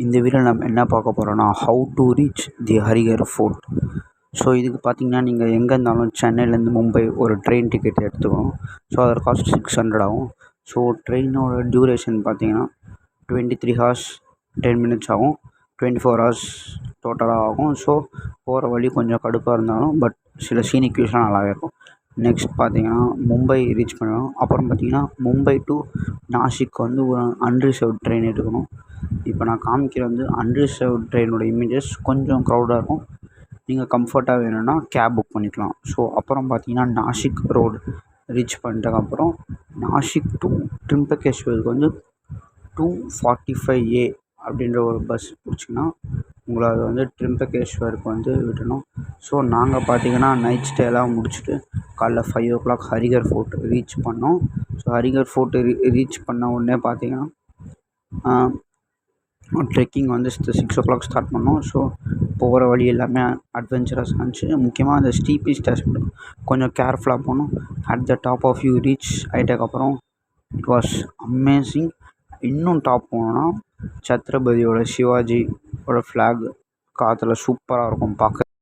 இந்த வீடியோவில் நம்ம என்ன பார்க்க போகிறோன்னா how to reach the Harihar fort. So இதுக்கு பார்த்தீங்கன்னா நீங்கள் எங்கே இருந்தாலும் சென்னையிலேருந்து மும்பை ஒரு ட்ரெயின் டிக்கெட் எடுத்துக்கணும். ஸோ அதோட காஸ்ட் 600 ஆகும். ஸோ ட்ரெயினோட டியூரேஷன் பார்த்தீங்கன்னா 23 hours 10 minutes ஆகும். 24 hours டோட்டலாக ஆகும். ஸோ போகிற வழி கொஞ்சம் கடுப்பாக இருந்தாலும் பட் சில சீனிக் வியூஸ்லாம் நல்லாவே இருக்கும். நெக்ஸ்ட் பார்த்தீங்கன்னா மும்பை ரீச் பண்ணணும். அப்புறம் பார்த்தீங்கன்னா மும்பை டு நாசிக் வந்து ஒரு அன்ரிசர்வ்ட் ட்ரெயின் எடுக்கணும். இப்போ நான் காமிக்கிற வந்து அன்ரிசர்வ்ட் ட்ரெயினோட இமேஜஸ் கொஞ்சம் க்ரௌடாக இருக்கும். நீங்கள் கம்ஃபர்ட்டாக வேணும்னா கேப் புக் பண்ணிக்கலாம். ஸோ அப்புறம் பார்த்தீங்கன்னா நாசிக் ரோடு ரீச் பண்ணிட்டதுக்கப்புறம் நாசிக் டு ட்ரிம்பகேஸ்வருக்கு வந்து 245A அப்படின்ற ஒரு பஸ் பிடிச்சிங்கன்னா உங்களை அது வந்து ட்ரிம்பகேஸ்வருக்கு வந்து விடணும். ஸோ நாங்கள் பார்த்தீங்கன்னா நைட் ஸ்டேலாம் முடிச்சுட்டு காலைல 5 o'clock ஹரிஹர் ஃபோர்ட் ரீச் பண்ணோம். ஸோ ஹரிஹர் ஃபோர்ட்டு ரீச் பண்ண உடனே பார்த்தீங்கன்னா ட்ரெக்கிங் வந்து 6 o'clock ஸ்டார்ட் பண்ணோம். ஸோ போகிற வழி எல்லாமே அட்வென்ச்சரஸாக இருந்துச்சு. முக்கியமாக அந்த ஸ்டீப்பி ஸ்டேஷன் கொஞ்சம் கேர்ஃபுல்லாக போகணும். At the top of you reach ஆகிட்டதுக்கப்புறம் இட் வாஸ் அமேசிங். இன்னும் டாப் போனோன்னா சத்ரபதியோட சிவாஜியோட ஃப்ளாக் காற்றுல சூப்பராக இருக்கும் பார்க்க.